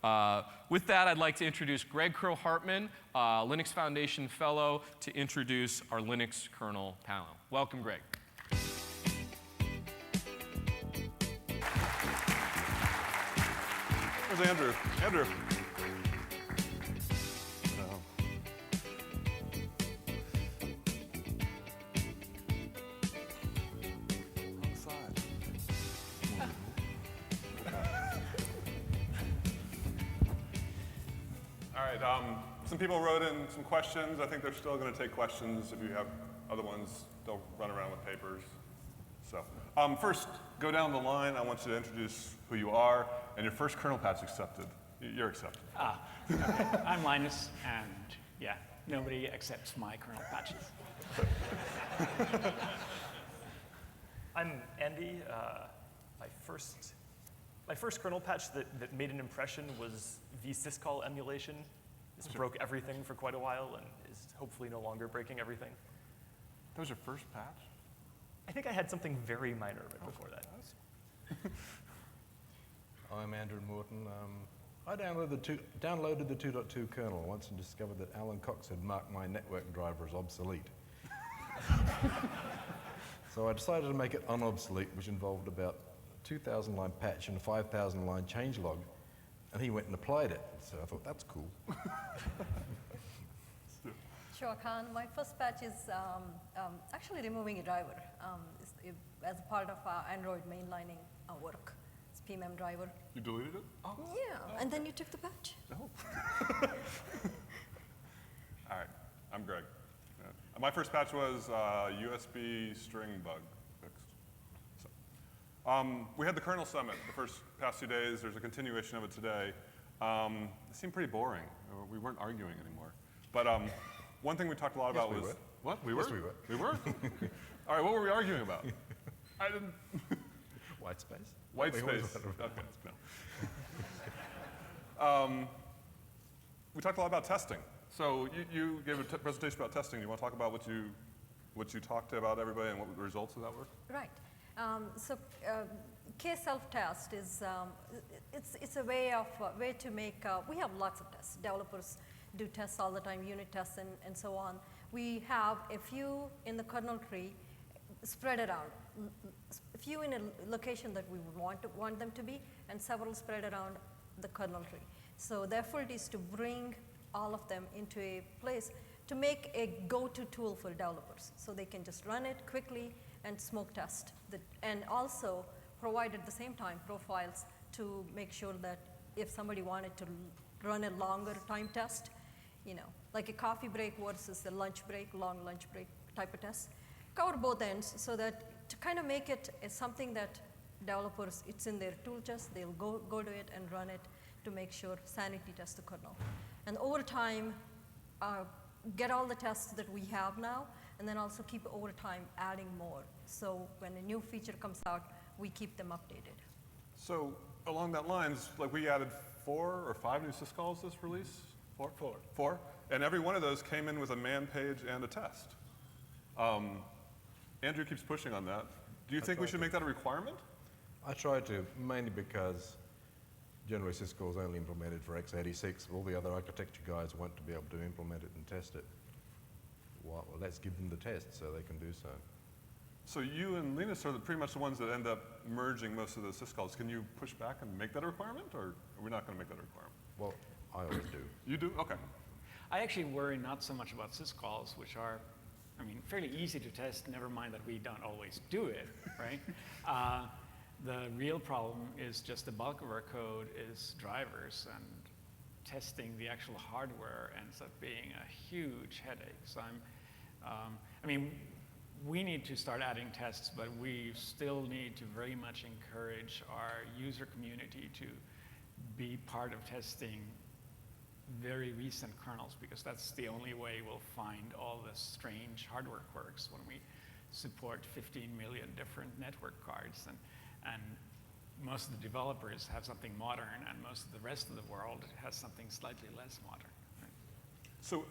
With that, I'd like to introduce Greg Kroah-Hartman, Linux Foundation Fellow, to introduce our Linux kernel panel. Welcome, Greg. Where's Andrew? Andrew. All right, some people wrote in some questions. I think they're still going to take questions. If you have other ones, they'll run around with papers. So first, go down the line. I want you to introduce who you are and your first kernel patch accepted. You're accepted. Okay. I'm Linus, and yeah, nobody accepts my kernel patches. I'm Andy. My first kernel patch that made an impression was vsyscall emulation. This broke everything for quite a while and is hopefully no longer breaking everything. That was your first patch? I think I had something very minor before that. I'm Andrew Morton. I downloaded the 2.2 kernel once and discovered that Alan Cox had marked my network driver as obsolete. So I decided to make it unobsolete, which involved about a 2,000-line patch and a 5,000-line changelog, and he went and applied it. So I thought, that's cool. Shuah, my first patch is actually removing a driver as a part of Android mainlining work. It's PMM driver. You deleted it? Oh. Yeah, and then you took the patch. Oh. All right, I'm Greg. My first patch was USB string bug fixed. So, we had the kernel summit the past 2 days. There's a continuation of it today. It seemed pretty boring. We weren't arguing anymore. But one thing we talked a lot about was what? We were? Yes, we were. We were? All right, what were we arguing about? I didn't. White space? White space. Okay, no. We talked a lot about testing. So you gave a presentation about testing. You want to talk about what you talked about everybody and what the results of that were? Right. K-self-test is it's a way to make. We have lots of tests. Developers do tests all the time, unit tests and so on. We have a few in the kernel tree spread around, a few in a location that we would want them to be, and several spread around the kernel tree. So the effort is to bring all of them into a place to make a go-to tool for developers, so they can just run it quickly and smoke test, and also provide at the same time profiles to make sure that if somebody wanted to run a longer time test, like a coffee break versus a lunch break, long lunch break type of test, cover both ends so that to kind of make it something that developers, it's in their tool chest, they'll go to it and run it to make sure sanity test the kernel. And over time, get all the tests that we have now, and then also keep over time adding more. So when a new feature comes out, we keep them updated. So along that lines, like we added 4 or 5 new syscalls this release? 4? 4. And every one of those came in with a man page and a test. Andrew keeps pushing on that. Do you think we should make that a requirement? I tried to, mainly because generally syscall is only implemented for x86. All the other architecture guys want to be able to implement it and test it. Well, let's give them the test so they can do so. So you and Linus are pretty much the ones that end up merging most of those syscalls. Can you push back and make that a requirement, or are we not going to make that a requirement? Well, I always do. You do? Okay. I actually worry not so much about syscalls, which are, fairly easy to test, never mind that we don't always do it, right? The real problem is just the bulk of our code is drivers, and testing the actual hardware ends up being a huge headache. So we need to start adding tests, but we still need to very much encourage our user community to be part of testing very recent kernels, because that's the only way we'll find all the strange hardware quirks when we support 15 million different network cards. And most of the developers have something modern, and most of the rest of the world has something slightly less modern. Right? So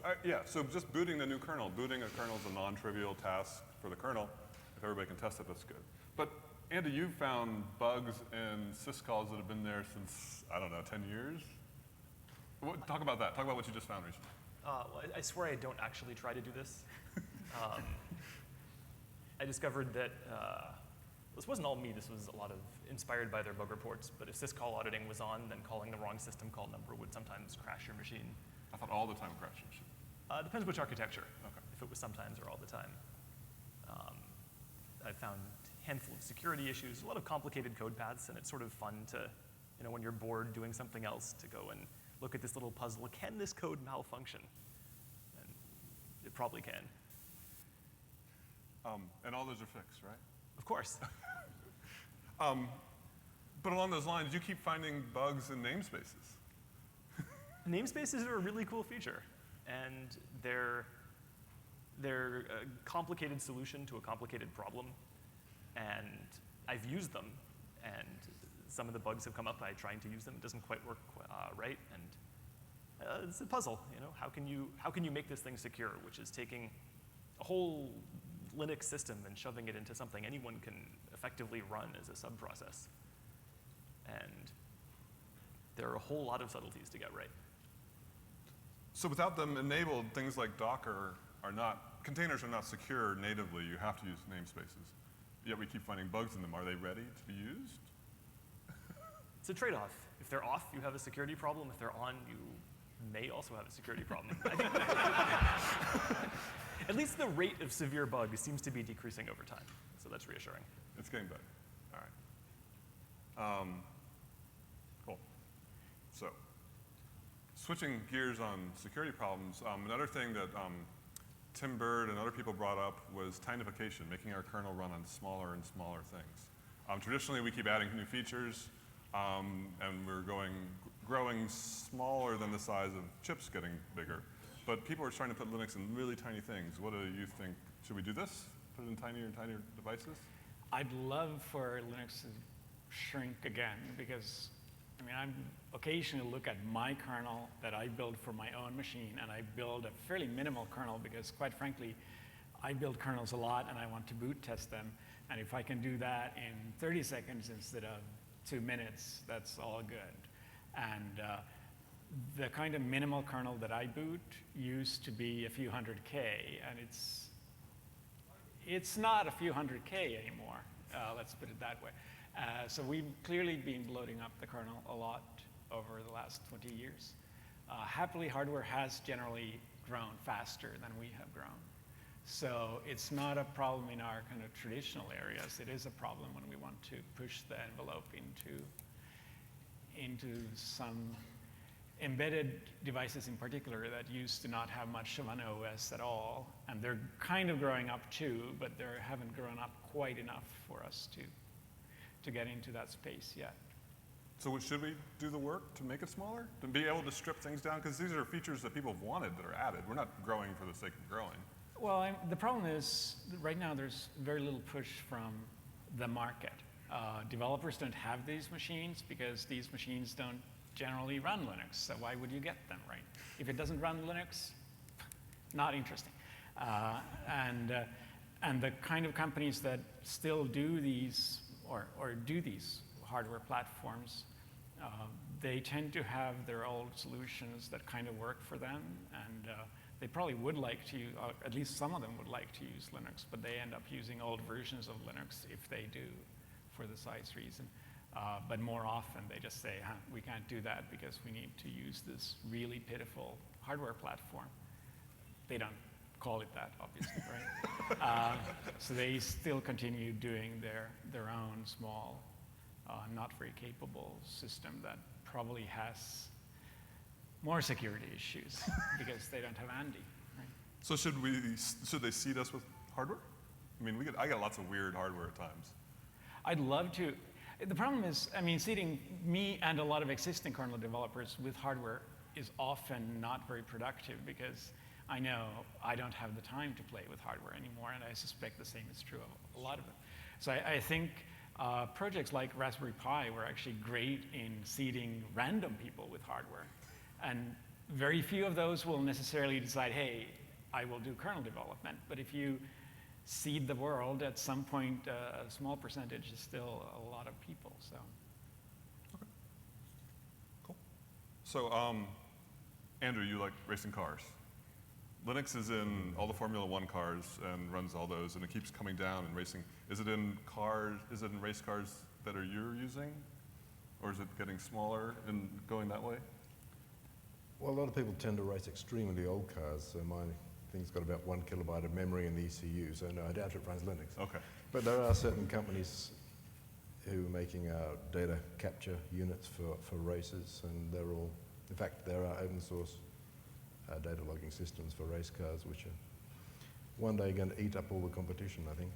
so just booting the new kernel, booting a kernel is a non-trivial task for the kernel. If everybody can test it, that's good. But Andy, you've found bugs in syscalls that have been there since, I don't know, 10 years? Talk about that. Talk about what you just found recently. Well, I swear I don't actually try to do this. I discovered that, this wasn't all me, this was a lot of inspired by their bug reports, but if syscall auditing was on, then calling the wrong system call number would sometimes crash your machine. I thought all the time crashing. Depends which architecture, Okay. if it was sometimes or all the time. I found a handful of security issues, a lot of complicated code paths, and it's sort of fun to, when you're bored doing something else, to go and look at this little puzzle. Can this code malfunction? And it probably can. And all those are fixed, right? Of course. But along those lines, you keep finding bugs in namespaces. Namespaces are a really cool feature, and they're a complicated solution to a complicated problem, and I've used them, and some of the bugs have come up by trying to use them. It doesn't quite work right, and it's a puzzle. How can you make this thing secure, which is taking a whole Linux system and shoving it into something anyone can effectively run as a sub-process. And there are a whole lot of subtleties to get right. So without them enabled, things like Docker containers are not secure natively. You have to use namespaces. Yet we keep finding bugs in them. Are they ready to be used? It's a trade-off. If they're off, you have a security problem. If they're on, you may also have a security problem. At least the rate of severe bugs seems to be decreasing over time, so that's reassuring. It's getting better. All right. Cool. So, switching gears on security problems, another thing that Tim Bird and other people brought up was tinification, making our kernel run on smaller and smaller things. Traditionally, we keep adding new features, and we're growing smaller than the size of chips getting bigger. But people are trying to put Linux in really tiny things. What do you think? Should we do this? Put it in tinier and tinier devices? I'd love for Linux to shrink again because, I occasionally look at my kernel that I build for my own machine, and I build a fairly minimal kernel because, quite frankly, I build kernels a lot and I want to boot test them. And if I can do that in 30 seconds instead of 2 minutes, that's all good. And the kind of minimal kernel that I boot used to be a few hundred K, and it's not a few hundred K anymore, let's put it that way. So we've clearly been bloating up the kernel a lot over the last 20 years. Happily, hardware has generally grown faster than we have grown. So it's not a problem in our kind of traditional areas. It is a problem when we want to push the envelope into some embedded devices in particular that used to not have much of an OS at all. And they're kind of growing up too, but they haven't grown up quite enough for us to get into that space yet. So should we do the work to make it smaller? To be able to strip things down? Because these are features that people have wanted that are added. We're not growing for the sake of growing. Well, the problem is, right now there's very little push from the market. Developers don't have these machines because these machines don't generally run Linux, so why would you get them, right? If it doesn't run Linux, not interesting. And the kind of companies that still do these, or do these hardware platforms, they tend to have their old solutions that kind of work for them, and they probably would like to, at least some of them would like to use Linux, but they end up using old versions of Linux if they do, for the size reason. But more often they just say, we can't do that because we need to use this really pitiful hardware platform. They don't call it that, obviously, right? So they still continue doing their own small, not very capable system that probably has more security issues because they don't have Andy, right? So should they seed us with hardware? I get lots of weird hardware at times. I'd love to. The problem is, seeding me and a lot of existing kernel developers with hardware is often not very productive because I know I don't have the time to play with hardware anymore, and I suspect the same is true of a lot of them. So I think projects like Raspberry Pi were actually great in seeding random people with hardware. And very few of those will necessarily decide, hey, I will do kernel development. But if you seed the world, at some point, a small percentage is still a lot of people. So. Okay. Cool. So Andrew, you like racing cars. Linux is in all the Formula One cars and runs all those, and it keeps coming down and racing. Is it in cars? Is it in race cars that you're using, or is it getting smaller and going that way? Well, a lot of people tend to race extremely old cars, so my thing's got about 1 kilobyte of memory in the ECU, so no, I doubt it runs Linux. Okay. But there are certain companies who are making data capture units for races, and they're all, in fact, there are open source data logging systems for race cars, which are one day going to eat up all the competition, I think.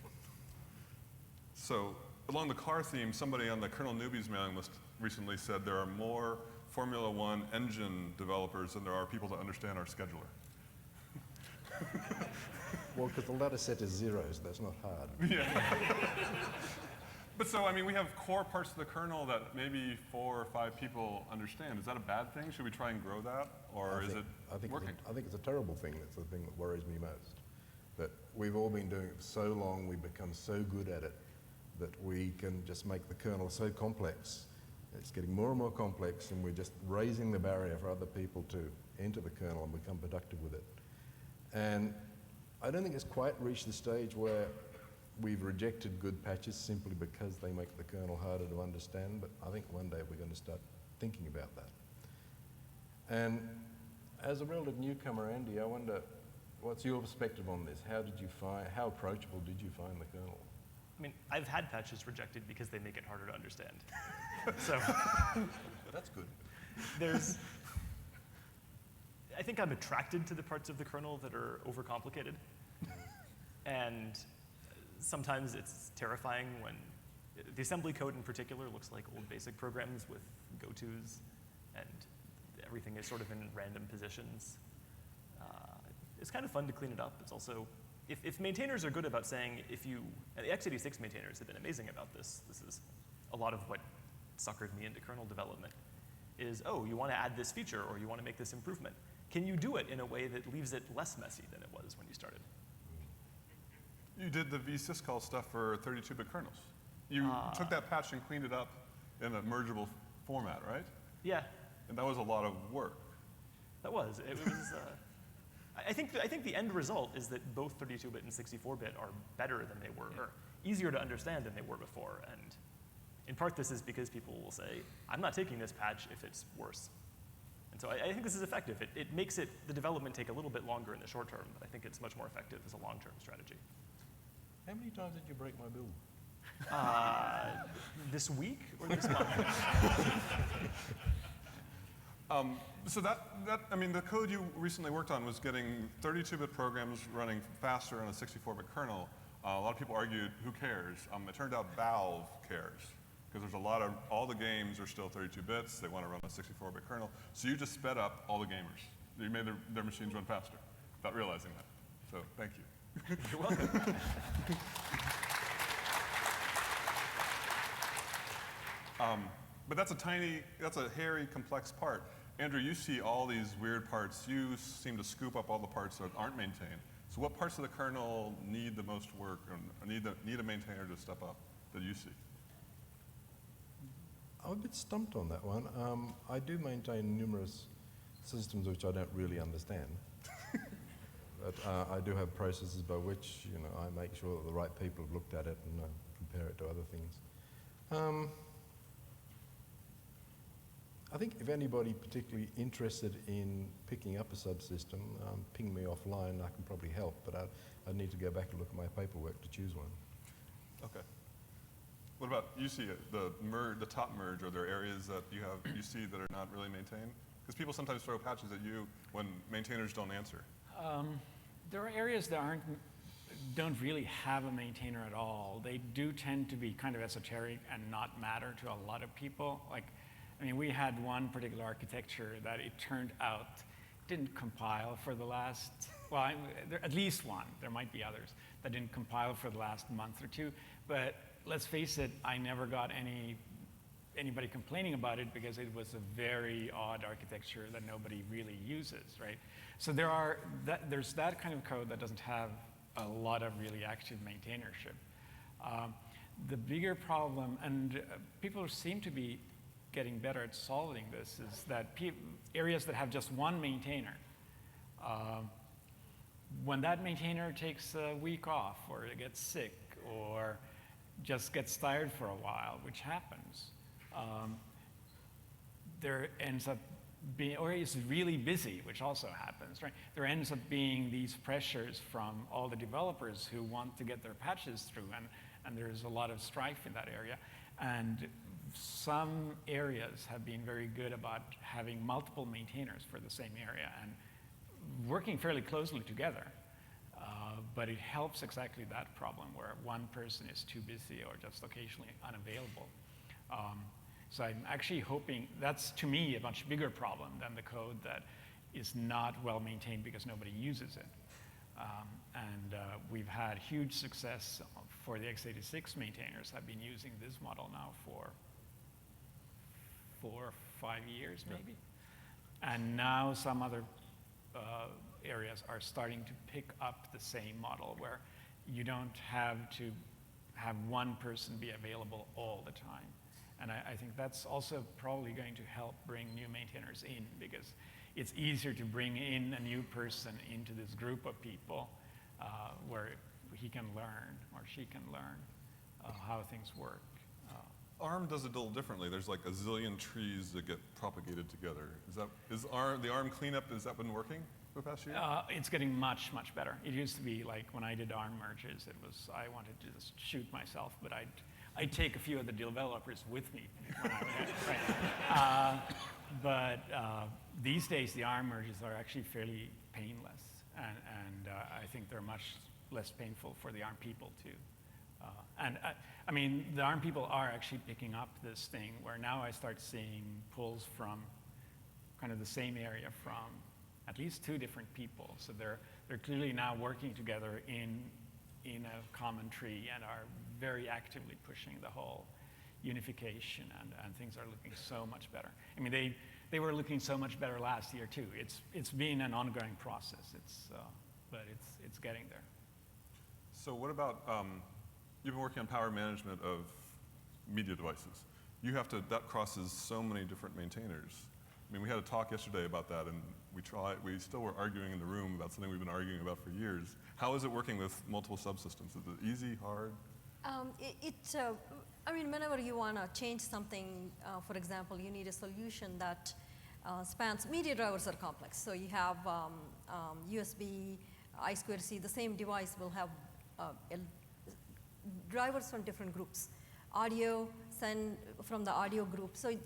So along the car theme, somebody on the Kernel Newbies mailing list recently said there are more Formula One engine developers than there are people to understand our scheduler. Well, because the ladder set is zeros, that's not hard. Yeah. But so, I mean, we have core parts of the kernel that maybe 4 or 5 people understand. Is that a bad thing? Should we try and grow that? Or is it working? I think it's a terrible thing. That's the thing that worries me most. That we've all been doing it for so long, we've become so good at it, that we can just make the kernel so complex. It's getting more and more complex, and we're just raising the barrier for other people to enter the kernel and become productive with it. And I don't think it's quite reached the stage where we've rejected good patches simply because they make the kernel harder to understand, but I think one day we're going to start thinking about that. And as a relative newcomer, Andy, I wonder, what's your perspective on this? How approachable did you find the kernel? I mean, I've had patches rejected because they make it harder to understand. So That's good. I think I'm attracted to the parts of the kernel that are overcomplicated. And sometimes it's terrifying when the assembly code in particular looks like old basic programs with go-tos, and everything is sort of in random positions. It's kind of fun to clean it up. It's also, if maintainers are good about saying, and the x86 maintainers have been amazing about this. This is a lot of what suckered me into kernel development, is, oh, you want to add this feature or you want to make this improvement. Can you do it in a way that leaves it less messy than it was when you started? You did the vsyscall stuff for 32-bit kernels. You took that patch and cleaned it up in a mergeable format, right? Yeah, And that was a lot of work. that was. It was. I think the end result is that both 32-bit and 64-bit are better than they were, or easier to understand than they were before. And in part, this is because people will say, I'm not taking this patch if it's worse. And so I think this is effective. It makes the development take a little bit longer in the short term, but I think it's much more effective as a long-term strategy. How many times did you break my build? This week or this month? So I mean, the code you recently worked on was getting 32-bit programs running faster on a 64-bit kernel. A lot of people argued, who cares? It turned out Valve cares, because there's all the games are still 32 bits. They want to run a 64-bit kernel. So you just sped up all the gamers. You made their machines run faster without realizing that. So thank you. You're welcome. But that's a hairy, complex part. Andrew, you see all these weird parts. You seem to scoop up all the parts that aren't maintained. So what parts of the kernel need the most work, or need a maintainer to step up that you see? I'm a bit stumped on that one. I do maintain numerous systems which I don't really understand. But I do have processes by which I make sure that the right people have looked at it and compare it to other things. I think if anybody particularly interested in picking up a subsystem, ping me offline. I can probably help, but I'd need to go back and look at my paperwork to choose one. Okay. What about you see the top merge? Are there areas that you see that are not really maintained? Because people sometimes throw patches at you when maintainers don't answer. There are areas that don't really have a maintainer at all. They do tend to be kind of esoteric and not matter to a lot of people. We had one particular architecture that it turned out didn't compile for the last, at least one, there might be others, that didn't compile for the last month or two. But let's face it, I never got anybody complaining about it because it was a very odd architecture that nobody really uses, right? So there's that kind of code that doesn't have a lot of really active maintainership. The bigger problem, and people seem to be getting better at solving this is that areas that have just one maintainer, when that maintainer takes a week off or gets sick or just gets tired for a while, which happens, there ends up being, or is really busy, which also happens, right? There ends up being these pressures from all the developers who want to get their patches through, and there's a lot of strife in that area. And some areas have been very good about having multiple maintainers for the same area and working fairly closely together. But it helps exactly that problem where one person is too busy or just occasionally unavailable. So I'm actually hoping that's, to me, a much bigger problem than the code that is not well maintained because nobody uses it. We've had huge success for the x86 maintainers. Have been using this model now for 4 or 5 years, maybe. And now some other areas are starting to pick up the same model where you don't have to have one person be available all the time. And I think that's also probably going to help bring new maintainers in because it's easier to bring in a new person into this group of people where he can learn or she can learn how things work. ARM does it a little differently. There's like a zillion trees that get propagated together. Is the ARM cleanup, has that been working for the past year? It's getting much, much better. It used to be like when I did ARM merges, I wanted to just shoot myself, but I'd take a few of the developers with me. But these days, the ARM merges are actually fairly painless, and I think they're much less painful for the ARM people too. I mean, the ARM people are actually picking up this thing where now I start seeing pulls from kind of the same area from at least 2 different people. So they're clearly now working together in a common tree and are very actively pushing the whole unification, and things are looking so much better. I mean, they were looking so much better last year too. It's been an ongoing process. But it's getting there. So what about, you've been working on power management of media devices. That crosses so many different maintainers. I mean, we had a talk yesterday about that, and we still were arguing in the room about something we've been arguing about for years. How is it working with multiple subsystems? Is it easy, hard? I mean, whenever you want to change something, for example, you need a solution that spans, media drivers are complex. So you have USB, I2C, the same device will have drivers from different groups. Audio, send from the audio group. So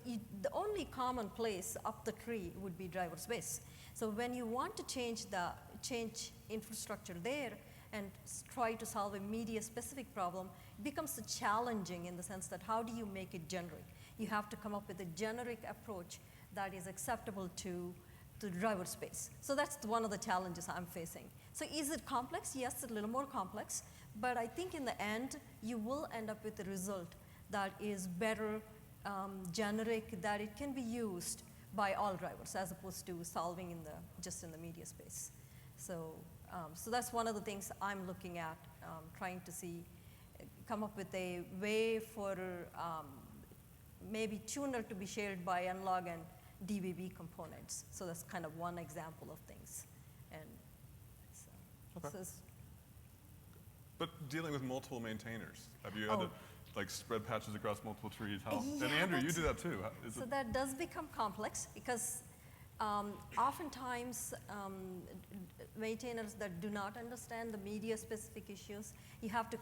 the only common place up the tree would be driver space. So when you want to change infrastructure there and try to solve a media specific problem, it becomes challenging in the sense that how do you make it generic? You have to come up with a generic approach that is acceptable to driver space. So that's one of the challenges I'm facing. So is it complex? Yes, a little more complex, but I think in the end, you will end up with a result that is better generic, that it can be used by all drivers as opposed to solving just in the media space. So that's one of the things I'm looking at, trying to come up with a way for maybe tuner to be shared by analog and DBB components. So that's kind of one example of things. And so, okay. But dealing with multiple maintainers, have you had to like spread patches across multiple trees? Yeah, and Andrew, you do that too. So that does become complex because oftentimes maintainers that do not understand the media specific issues, you have to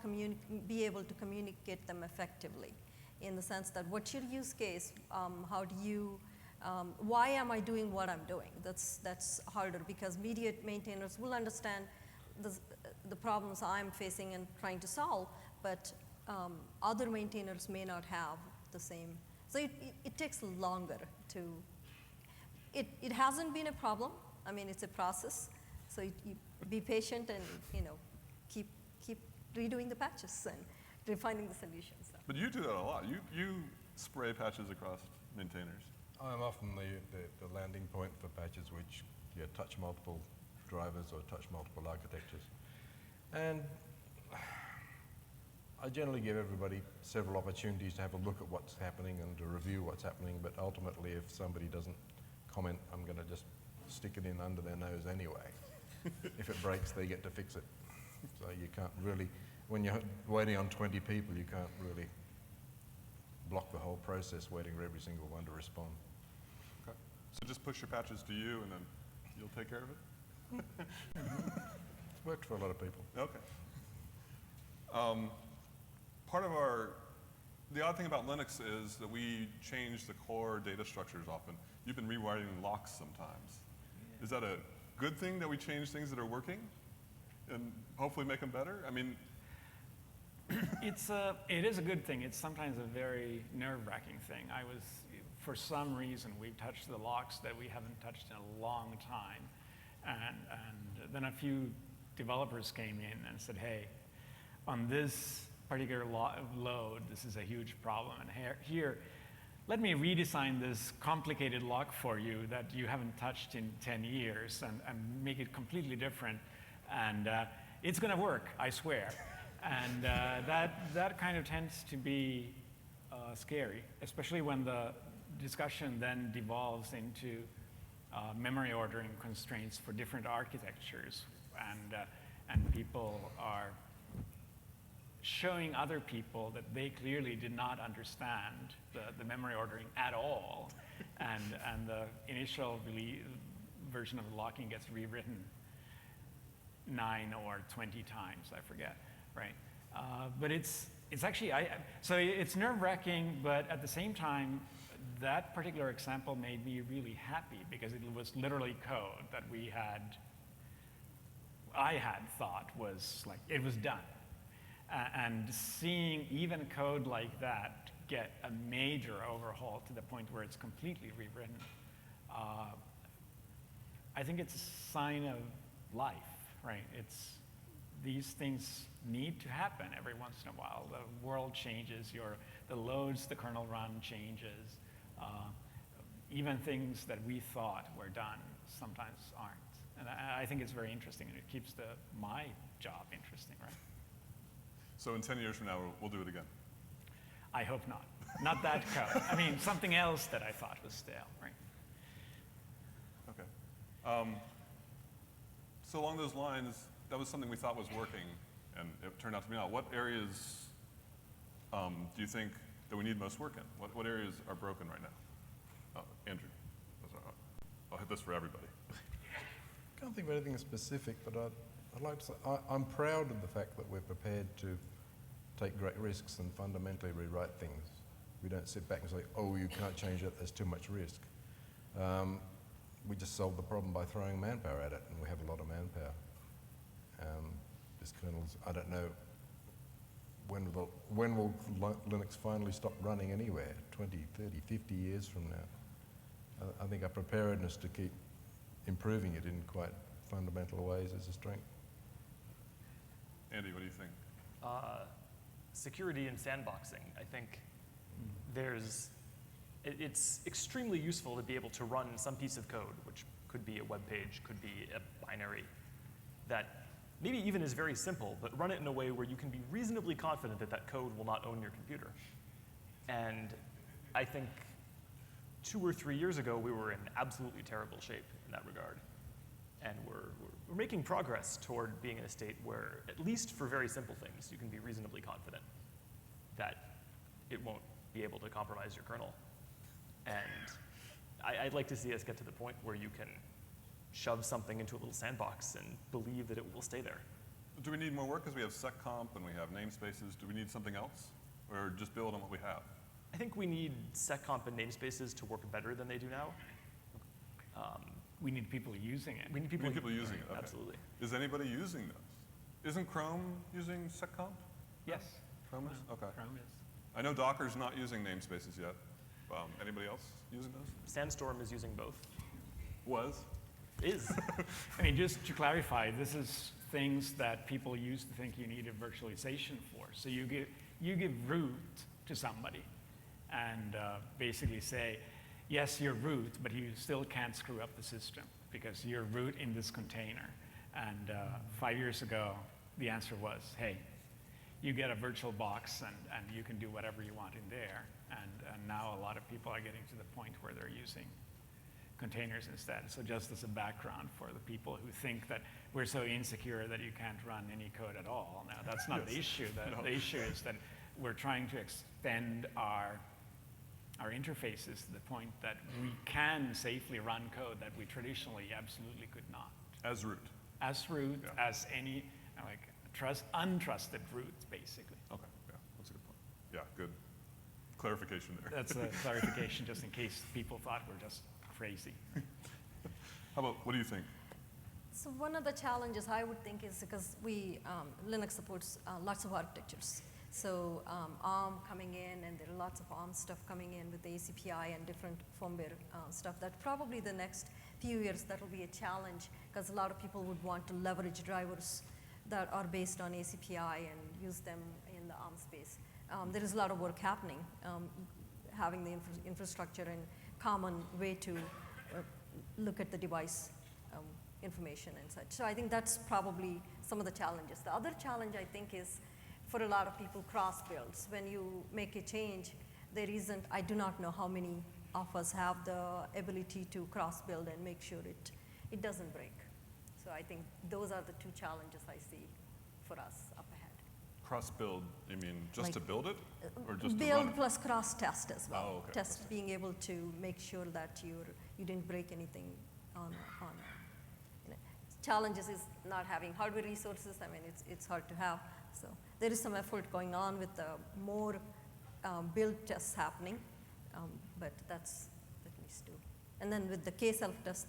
be able to communicate them effectively in the sense that what's your use case, how do you, why am I doing what I'm doing? That's harder because media maintainers will understand the problems I'm facing and trying to solve, but other maintainers may not have the same. So it takes longer to, it hasn't been a problem. I mean, it's a process. So you be patient and keep redoing the patches and refining the solutions. So. But you do that a lot. You spray patches across maintainers. I'm often the landing point for patches which touch multiple drivers or touch multiple architectures. And I generally give everybody several opportunities to have a look at what's happening and to review what's happening, but ultimately if somebody doesn't comment, I'm going to just stick it in under their nose anyway. If it breaks, they get to fix it. So you can't really, when you're waiting on 20 people, you can't really block the whole process waiting for every single one to respond. Okay. So just push your patches to you, and then you'll take care of it? It's worked for a lot of people. Okay. The odd thing about Linux is that we change the core data structures often. You've been rewriting locks sometimes. Yeah. Is that a good thing that we change things that are working and hopefully make them better? I mean, it is a good thing. It's sometimes a very nerve-wracking thing. For some reason, we've touched the locks that we haven't touched in a long time. And then a few developers came in and said, hey, on this particular load, this is a huge problem. And here, let me redesign this complicated lock for you that you haven't touched in 10 years and make it completely different. And it's going to work, I swear. And that kind of tends to be scary, especially when the discussion then devolves into memory ordering constraints for different architectures. And people are showing other people that they clearly did not understand the memory ordering at all. And the initial version of the locking gets rewritten 9 or 20 times, I forget, right? But it's actually, so it's nerve-wracking, but at the same time, that particular example made me really happy because it was literally code that I had thought was like, it was done. And seeing even code like that get a major overhaul to the point where it's completely rewritten, I think it's a sign of life, right? These things need to happen every once in a while. The world changes, the loads the kernel run changes. Even things that we thought were done sometimes aren't. And I think it's very interesting, and it keeps my job interesting, right? So in 10 years from now, we'll do it again. I hope not. Not that code. I mean, something else that I thought was stale, right? Okay. So along those lines, that was something we thought was working, and it turned out to be not. What areas do you think that we need most work in? What areas are broken right now? Andrew. I'll hit this for everybody. I can't think of anything specific, but I'd like to say I'm proud of the fact that we're prepared to take great risks and fundamentally rewrite things. We don't sit back and say, oh, you can't change it, there's too much risk. We just solved the problem by throwing manpower at it, and we have a lot of manpower. This kernel's, I don't know, when will Linux finally stop running anywhere? 20, 30, 50 years from now? I think our preparedness to keep improving it in quite fundamental ways is a strength. Andy, what do you think? Security and sandboxing. I think it's extremely useful to be able to run some piece of code, which could be a web page, could be a binary, that maybe even is very simple, but run it in a way where you can be reasonably confident that that code will not own your computer. And I think 2 or 3 years ago, we were in absolutely terrible shape in that regard. And we're making progress toward being in a state where, at least for very simple things, you can be reasonably confident that it won't be able to compromise your kernel. And I'd like to see us get to the point where you can shove something into a little sandbox and believe that it will stay there. Do we need more work because we have seccomp and we have namespaces? Do we need something else? Or just build on what we have? I think we need seccomp and namespaces to work better than they do now. We need people using it. We need people using it, okay. Absolutely. Is anybody using those? Isn't Chrome using seccomp? Yes. Chrome is? Okay. Chrome is. I know Docker's not using namespaces yet. Anybody else using those? Sandstorm is using both. Was? Is. I mean, just to clarify, this is things that people used to think you needed virtualization for. So you give root to somebody and basically say, yes, you're root, but you still can't screw up the system because you're root in this container. And 5 years ago, the answer was, hey, you get a virtual box and you can do whatever you want in there. And now a lot of people are getting to the point where they're using containers instead. So just as a background for the people who think that we're so insecure that you can't run any code at all. Now, that's not the issue. The issue is that we're trying to extend our interfaces to the point that we can safely run code that we traditionally absolutely could not. As root. As root, Yeah. as any untrusted root, basically. Okay, yeah, that's a good point. Yeah, good clarification there. That's a clarification just in case people thought we're just crazy. How about, what do you think? So one of the challenges I would think is because Linux supports lots of architectures. So ARM coming in, and there are lots of ARM stuff coming in with the ACPI and different firmware stuff. That probably the next few years that will be a challenge because a lot of people would want to leverage drivers that are based on ACPI and use them in the ARM space. There is a lot of work happening, having the infrastructure and common way to look at the device information and such. So I think that's probably some of the challenges. The other challenge I think is for a lot of people cross builds. When you make a change, there isn't, I do not know how many of us have the ability to cross build and make sure it doesn't break. So I think those are the two challenges I see for us up ahead. Cross build, you mean just Like, to build it? Or just to Build run it? plus cross test as well. Oh, okay. Test being able to make sure that you didn't break anything on challenges is not having hardware resources. I mean, it's hard to have. So there is some effort going on with more build tests happening, but that needs to. And then with the K-self test,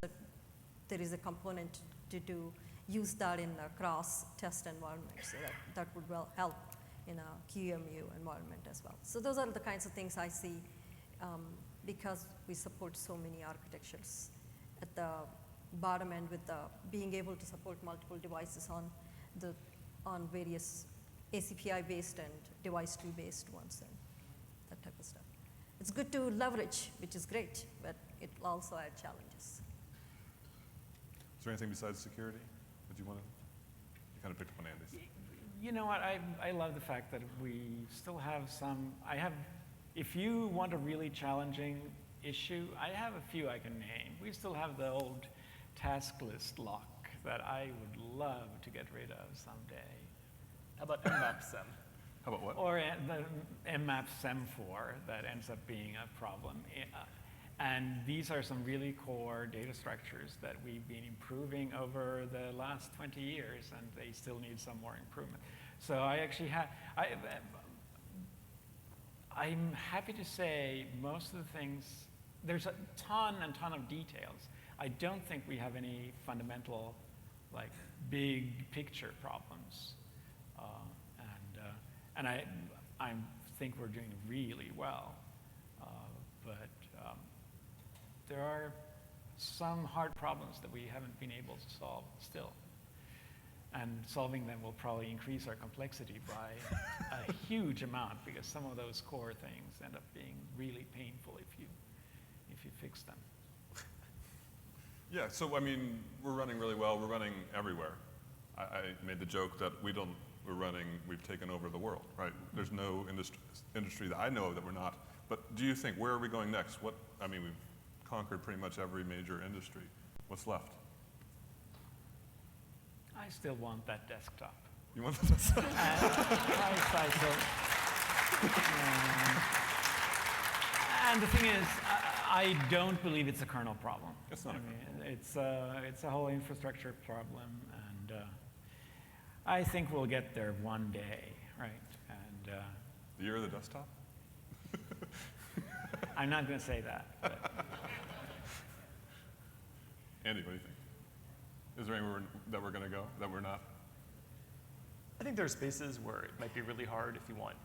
there is a component to use that in a cross-test environment. So that would well help in a QEMU environment as well. So those are the kinds of things I see because we support so many architectures at the bottom end with being able to support multiple devices on various ACPI-based and device tree-based ones and that type of stuff. It's good to leverage, which is great, but it will also add challenges. Is there anything besides security that you want to, you kind of picked up on Andy's. You know what, I love the fact that we still have some, if you want a really challenging issue, I have a few I can name. We still have the old task list lock that I would love to get rid of someday. How about mmap-sem? How about what? Or the mmap sem4 that ends up being a problem. And these are some really core data structures that we've been improving over the last 20 years, and they still need some more improvement. So I actually I'm happy to say most of the things, there's a ton of details. I don't think we have any fundamental, like, big picture problems. And I think we're doing really well. But there are some hard problems that we haven't been able to solve still. And solving them will probably increase our complexity by a huge amount because some of those core things end up being really painful if you fix them. Yeah, so I mean, we're running really well. We're running everywhere. I made the joke that we've taken over the world, right? There's no industry that I know of that we're not. But do you think, where are we going next? We've conquered pretty much every major industry. What's left? I still want that desktop. You want this? And the thing is, I don't believe it's a kernel problem. It's not. It's a whole infrastructure problem, and I think we'll get there one day, right? And The year of the desktop? I'm not going to say that. But. Andy, what do you think? Is there anywhere that we're going to go that we're not? I think there are spaces where it might be really hard if you want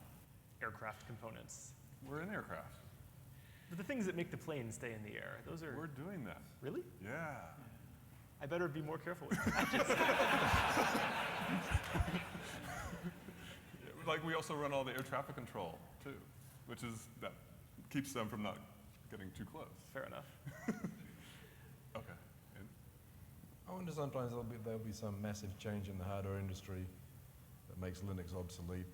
aircraft components. We're in aircraft. But the things that make the plane stay in the air, those are... We're doing that. Really? Yeah. I better be more careful with that. Like we also run all the air traffic control too, that keeps them from not getting too close. Fair enough. Okay. I wonder sometimes there'll be some massive change in the hardware industry that makes Linux obsolete,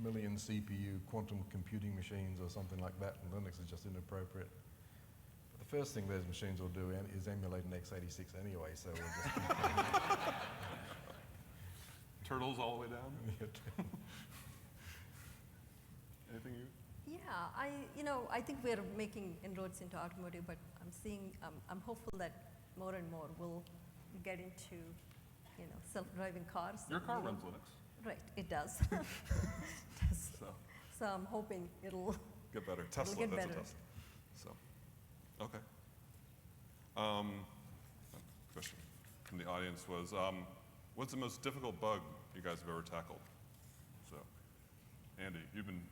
million CPU quantum computing machines or something like that, and Linux is just inappropriate. But the first thing those machines will do is emulate an x86 anyway, so we'll just Turtles all the way down? Anything you? Yeah, I think we're making inroads into automotive, but I'm hopeful that more and more will get into, self-driving cars. Your car runs Linux. Right, it does. So I'm hoping it'll get better. Tesla, get that's better. a Tesla. So, okay. Question from the audience was, what's the most difficult bug you guys have ever tackled? So, Andy, you've been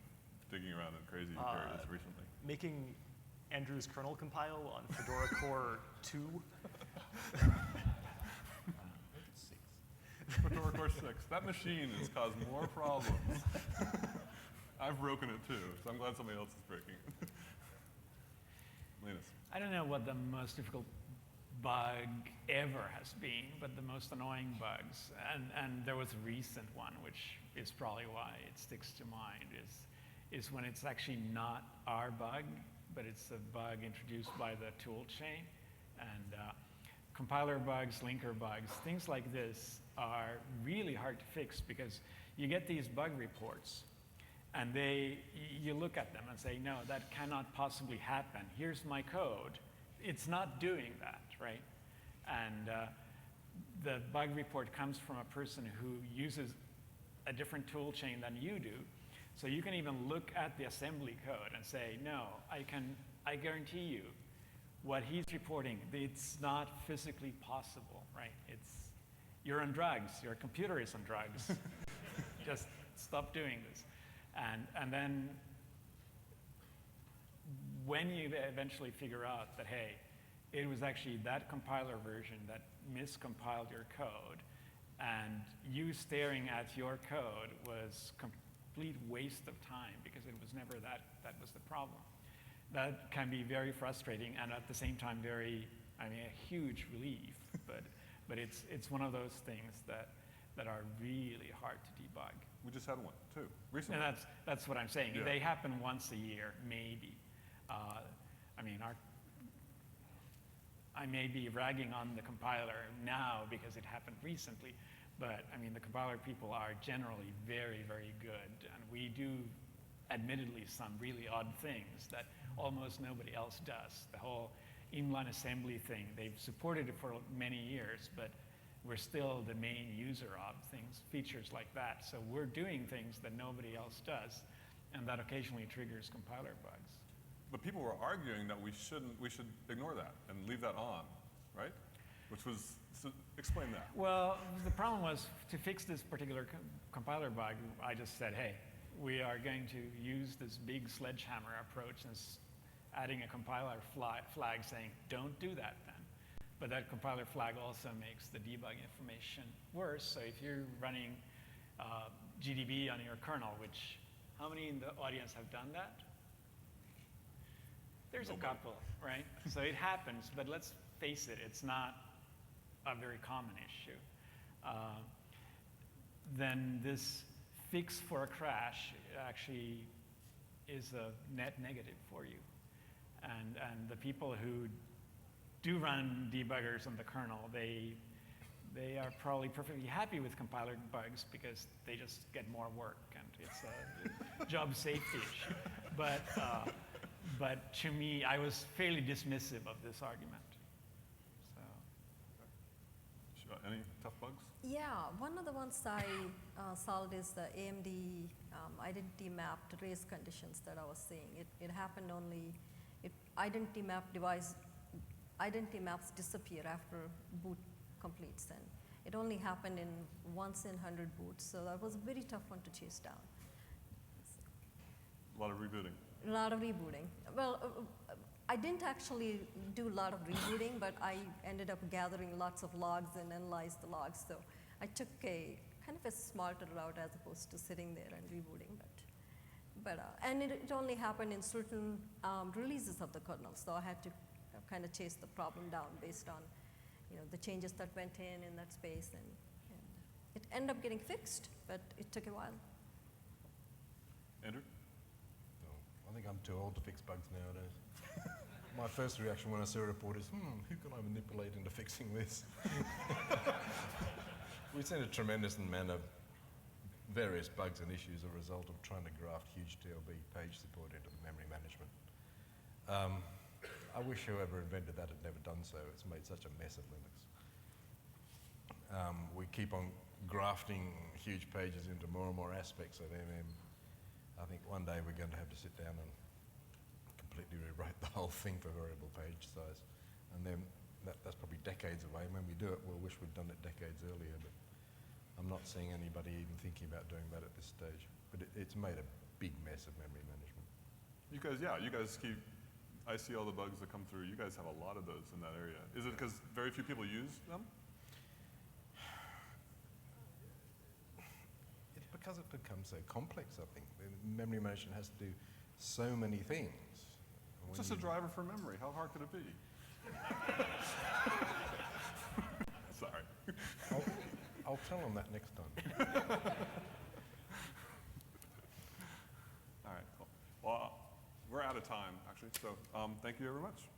digging around in crazy areas recently. Making Andrew's kernel compile on Fedora Core 2. Fedora Core 6. That machine has caused more problems. I've broken it too, so I'm glad somebody else is breaking it. Linus. I don't know what the most difficult bug ever has been, but the most annoying bugs, and there was a recent one, which is probably why it sticks to mind, is when it's actually not our bug, but it's a bug introduced by the tool chain. And compiler bugs, linker bugs, things like this are really hard to fix because you get these bug reports and you look at them and say, no, that cannot possibly happen. Here's my code. It's not doing that, right? And the bug report comes from a person who uses a different tool chain than you do. So you can even look at the assembly code and say, no, I guarantee you what he's reporting, it's not physically possible, right? You're on drugs, your computer is on drugs. Just stop doing this. And then when you eventually figure out that, hey, it was actually that compiler version that miscompiled your code, and you staring at your code was complete waste of time because it was never that was the problem. That can be very frustrating and at the same time a huge relief, but it's one of those things that are really hard to debug. We just had one too, recently. And that's what I'm saying. Yeah. They happen once a year, maybe. I may be ragging on the compiler now because it happened recently, but the compiler people are generally very, very good, and we do admittedly some really odd things that almost nobody else does. The whole inline assembly thing, they've supported it for many years, but we're still the main user of things, features like that. So we're doing things that nobody else does, and that occasionally triggers compiler bugs. But people were arguing that we should ignore that and leave that on, right? So explain that. Well, the problem was to fix this particular compiler bug, I just said, hey, we are going to use this big sledgehammer approach and adding a compiler flag saying, don't do that then. But that compiler flag also makes the debug information worse. So if you're running GDB on your kernel, which, how many in the audience have done that? There's a couple, right? So it happens, but let's face it, it's not a very common issue. Then this fix for a crash actually is a net negative for you. And the people who do run debuggers on the kernel, they are probably perfectly happy with compiler bugs because they just get more work and it's a job safety issue. But to me, I was fairly dismissive of this argument. So. Any tough bugs? Yeah, one of the ones I solved is the AMD identity mapped race conditions that I was seeing. It happened only, identity maps disappear after boot completes, and it only happened in once in 100 boots, so that was a very tough one to chase down. A lot of rebooting. A lot of rebooting. Well, I didn't actually do a lot of rebooting, but I ended up gathering lots of logs and analyzed the logs. So I took a kind of a smarter route as opposed to sitting there and rebooting. And it only happened in certain releases of the kernel. So I had to kind of chase the problem down based on, the changes that went in that space. It ended up getting fixed, but it took a while. Andrew? No, I think I'm too old to fix bugs nowadays. My first reaction when I see a report is, who can I manipulate into fixing this? We've seen a tremendous amount of various bugs and issues as a result of trying to graft huge TLB page support into the memory management. I wish whoever invented that had never done so. It's made such a mess of Linux. We keep on grafting huge pages into more and more aspects of MM. I think one day we're going to have to sit down and completely rewrite the whole thing for variable page size. And then that's probably decades away. When we do it, we'll wish we'd done it decades earlier, but I'm not seeing anybody even thinking about doing that at this stage. But it's made a big mess of memory management. You guys keep, I see all the bugs that come through. You guys have a lot of those in that area. Is it because very few people use them? It's because it becomes so complex, I think. Memory management has to do so many things. It's just a driver for memory. How hard could it be? Sorry. I'll tell them that next time. All right, cool. Well, we're out of time, actually, so thank you very much.